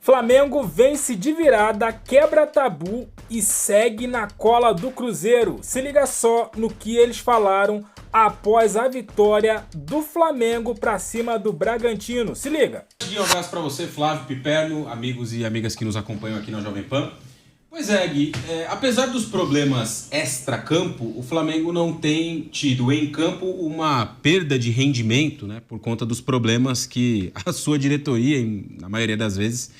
Flamengo vence de virada, quebra tabu e segue na cola do Cruzeiro. Se liga só no que eles falaram após a vitória do Flamengo para cima do Bragantino. Se liga. Um abraço para você, Flávio Piperno, amigos e amigas que nos acompanham aqui na Jovem Pan. Pois é, Gui, apesar dos problemas extra-campo, o Flamengo não tem tido em campo uma perda de rendimento, né, por conta dos problemas que a sua diretoria, na maioria das vezes,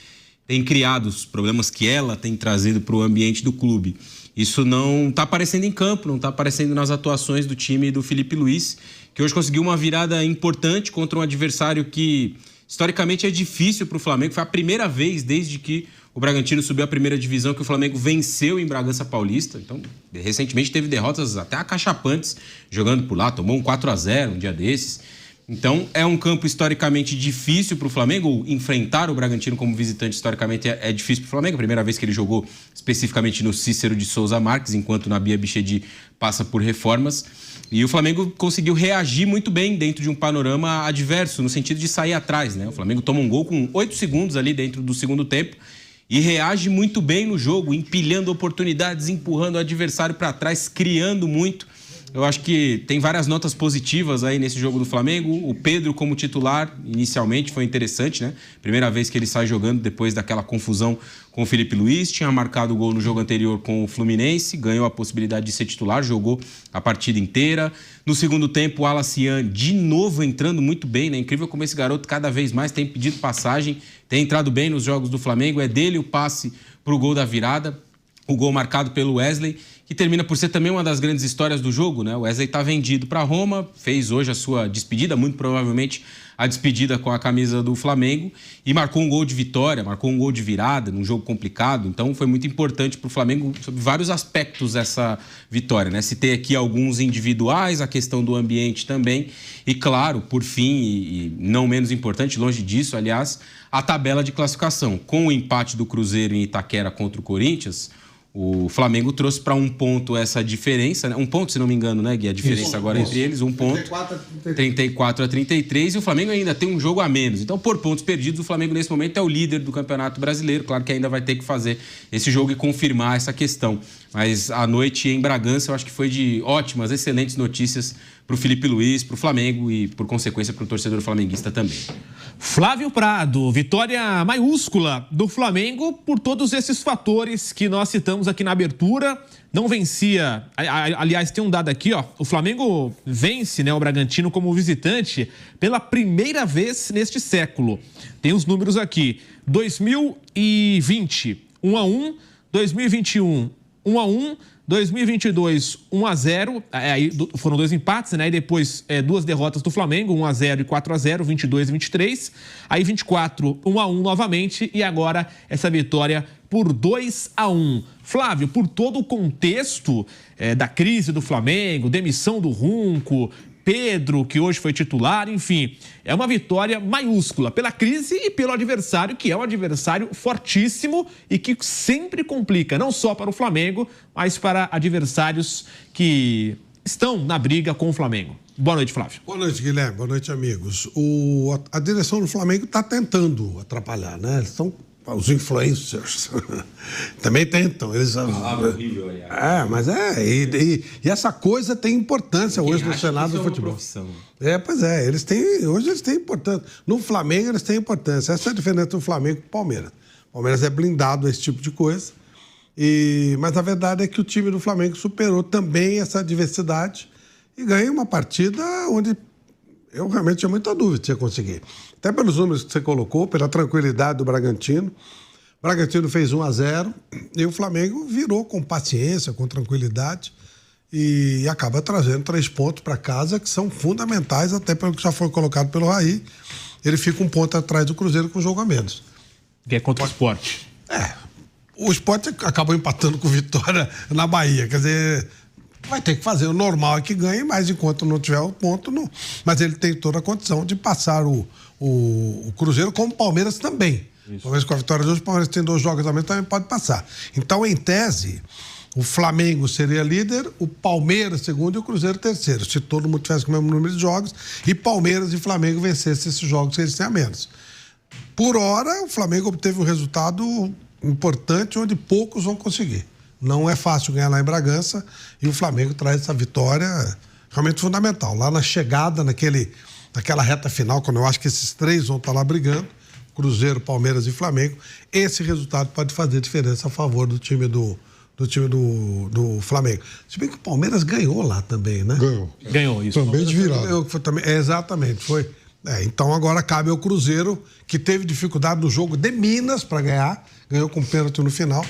tem criado, os problemas que ela tem trazido para o ambiente do clube. Isso não está aparecendo em campo, não está aparecendo nas atuações do time do Felipe Luiz, que hoje conseguiu uma virada importante contra um adversário que, historicamente, é difícil para o Flamengo. Foi a primeira vez desde que o Bragantino subiu à primeira divisão que o Flamengo venceu em Bragança Paulista. Então, recentemente teve derrotas até acachapantes jogando por lá, tomou um 4-0 um dia desses. Então, é um campo historicamente difícil para o Flamengo. Enfrentar o Bragantino como visitante historicamente é difícil para o Flamengo. A primeira vez que ele jogou especificamente no Cícero de Souza Marques, enquanto na Bia Bichedi passa por reformas. E o Flamengo conseguiu reagir muito bem dentro de um panorama adverso, no sentido de sair atrás, né? O Flamengo toma um gol com 8 segundos ali dentro do segundo tempo e reage muito bem no jogo, empilhando oportunidades, empurrando o adversário para trás, criando muito. Eu acho que tem várias notas positivas aí nesse jogo do Flamengo. O Pedro como titular, inicialmente, foi interessante, né? Primeira vez que ele sai jogando depois daquela confusão com o Felipe Luiz. Tinha marcado o gol no jogo anterior com o Fluminense, ganhou a possibilidade de ser titular, jogou a partida inteira. No segundo tempo, o Alacian de novo entrando muito bem, né? Incrível como esse garoto cada vez mais tem pedido passagem, tem entrado bem nos jogos do Flamengo. É dele o passe para o gol da virada. O gol marcado pelo Wesley, que termina por ser também uma das grandes histórias do jogo, né? O Wesley está vendido para Roma, fez hoje a sua despedida, muito provavelmente a despedida com a camisa do Flamengo, e marcou um gol de vitória, marcou um gol de virada num jogo complicado. Então foi muito importante para o Flamengo sob vários aspectos essa vitória, né? Citei aqui alguns individuais, a questão do ambiente também, e claro, por fim, e não menos importante, longe disso, aliás, a tabela de classificação. Com o empate do Cruzeiro em Itaquera contra o Corinthians, o Flamengo trouxe para um ponto essa diferença, né? Um ponto, se não me engano, né, Gui? A diferença isso, agora entre eles, um ponto. 34 a 33, e o Flamengo ainda tem um jogo a menos. Então, por pontos perdidos, o Flamengo nesse momento é o líder do Campeonato Brasileiro. Claro que ainda vai ter que fazer esse jogo e confirmar essa questão. Mas a noite em Bragança, eu acho que foi de ótimas, excelentes notícias para o Felipe Luiz, para o Flamengo e, por consequência, para o torcedor flamenguista também. Flávio Prado, vitória maiúscula do Flamengo por todos esses fatores que nós citamos aqui na abertura. Não vencia, aliás, tem um dado aqui, ó. O Flamengo vence, né, o Bragantino como visitante pela primeira vez neste século. Tem os números aqui: 2020, 1-1, 2021, 1-1, 2022, 1-0, aí foram 2 empates, né? E depois 2 derrotas do Flamengo, 1-0 e 4-0, 22 e 23. Aí 24, 1-1 novamente, e agora essa vitória por 2-1. Flávio, por todo o contexto da crise do Flamengo, demissão do Runco, Pedro, que hoje foi titular, enfim, é uma vitória maiúscula pela crise e pelo adversário, que é um adversário fortíssimo e que sempre complica, não só para o Flamengo, mas para adversários que estão na briga com o Flamengo. Boa noite, Flávio. Boa noite, Guilherme. Boa noite, amigos. A direção do Flamengo está tentando atrapalhar, né? Eles estão... Os influencers também tentam. Eles... Palavra horrível, aliás. Mas e essa coisa tem importância hoje no Senado do futebol. Pois é, hoje eles têm importância. No Flamengo eles têm importância. Essa é a diferença do Flamengo com o Palmeiras. O Palmeiras é blindado a esse tipo de coisa. Mas a verdade é que o time do Flamengo superou também essa adversidade e ganha uma partida onde eu realmente tinha muita dúvida se ia conseguir. Até pelos números que você colocou, pela tranquilidade do Bragantino. O Bragantino fez 1-0 e o Flamengo virou com paciência, com tranquilidade e acaba trazendo 3 pontos para casa que são fundamentais, até pelo que já foi colocado pelo Raí. Ele fica 1 ponto atrás do Cruzeiro com um jogo a menos. Que é contra o Sport. O Sport acabou empatando com Vitória na Bahia, quer dizer... Vai ter que fazer. O normal é que ganhe, mas enquanto não tiver o ponto, não. Mas ele tem toda a condição de passar o Cruzeiro, como o Palmeiras também. O Palmeiras com a vitória de hoje, o Palmeiras tem 2 jogos a menos, também pode passar. Então, em tese, o Flamengo seria líder, o Palmeiras segundo e o Cruzeiro terceiro. Se todo mundo tivesse com o mesmo número de jogos e Palmeiras e Flamengo vencessem esses jogos que eles têm a menos. Por hora, o Flamengo obteve um resultado importante onde poucos vão conseguir. Não é fácil ganhar lá em Bragança e o Flamengo traz essa vitória realmente fundamental. Lá na chegada, naquela reta final, quando eu acho que esses três vão estar lá brigando, Cruzeiro, Palmeiras e Flamengo, esse resultado pode fazer diferença a favor do time do Flamengo. Se bem que o Palmeiras ganhou lá também, né? Ganhou isso. Também de virada. Exatamente, foi. Então agora cabe ao Cruzeiro, que teve dificuldade no jogo de Minas para ganhar, ganhou com pênalti no final,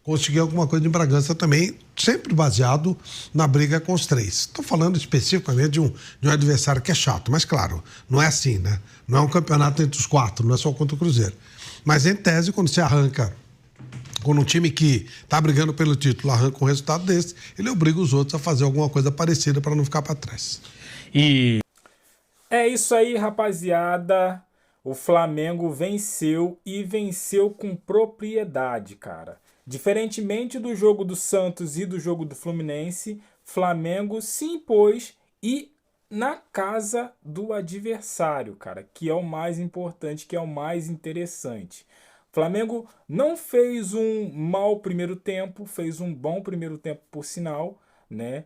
conseguir alguma coisa em Bragança também, sempre baseado na briga com os três. Estou falando especificamente de um adversário que é chato, mas claro, não é assim, né? Não é um campeonato entre os quatro, não é só contra o Cruzeiro. Mas em tese, quando você arranca, quando um time que está brigando pelo título arranca um resultado desse, ele obriga os outros a fazer alguma coisa parecida para não ficar para trás. É isso aí, rapaziada. O Flamengo venceu e venceu com propriedade, cara. Diferentemente do jogo do Santos e do jogo do Fluminense, Flamengo se impôs e na casa do adversário, cara, que é o mais importante, que é o mais interessante. Flamengo não fez um mau primeiro tempo, fez um bom primeiro tempo por sinal, né?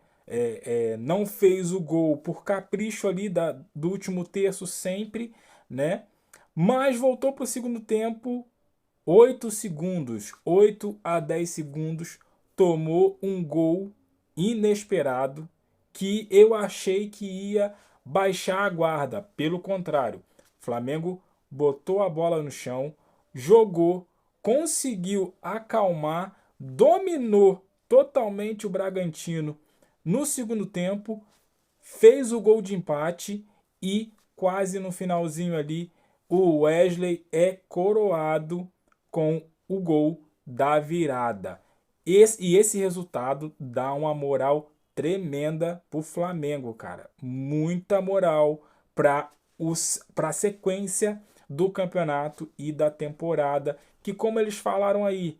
Não fez o gol por capricho ali do último terço sempre, né? Mas voltou para o segundo tempo, 8 a 10 segundos, tomou um gol inesperado que eu achei que ia baixar a guarda. Pelo contrário, Flamengo botou a bola no chão, jogou, conseguiu acalmar, dominou totalmente o Bragantino no segundo tempo, fez o gol de empate e quase no finalzinho ali o Wesley é coroado com o gol da virada. Esse resultado dá uma moral tremenda pro Flamengo, cara. Muita moral para a sequência do campeonato e da temporada, que como eles falaram aí,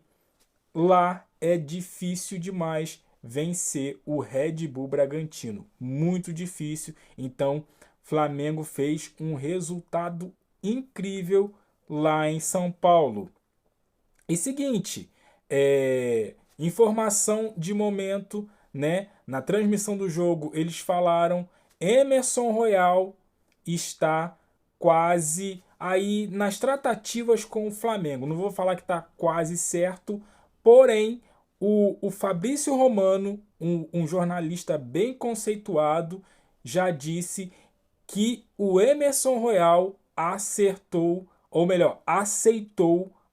lá é difícil demais vencer o Red Bull Bragantino. Muito difícil. Então, Flamengo fez um resultado incrível lá em São Paulo. E seguinte, informação de momento, né? Na transmissão do jogo, eles falaram Emerson Royal está quase aí nas tratativas com o Flamengo. Não vou falar que está quase certo, porém, o Fabrício Romano, um jornalista bem conceituado, já disse que o Emerson Royal aceitou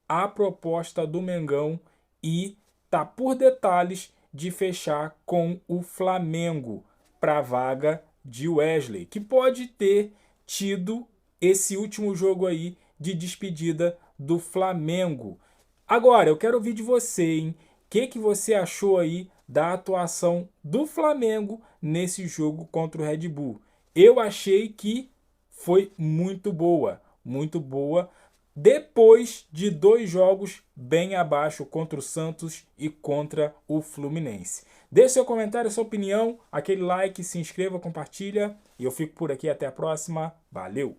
a proposta do Mengão e tá por detalhes de fechar com o Flamengo para a vaga de Wesley, que pode ter tido esse último jogo aí de despedida do Flamengo. Agora, eu quero ouvir de você, hein? O que você achou aí da atuação do Flamengo nesse jogo contra o Red Bull? Eu achei que foi muito boa, depois de 2 jogos bem abaixo contra o Santos e contra o Fluminense. Deixe seu comentário, sua opinião, aquele like, se inscreva, compartilha e eu fico por aqui. Até a próxima. Valeu!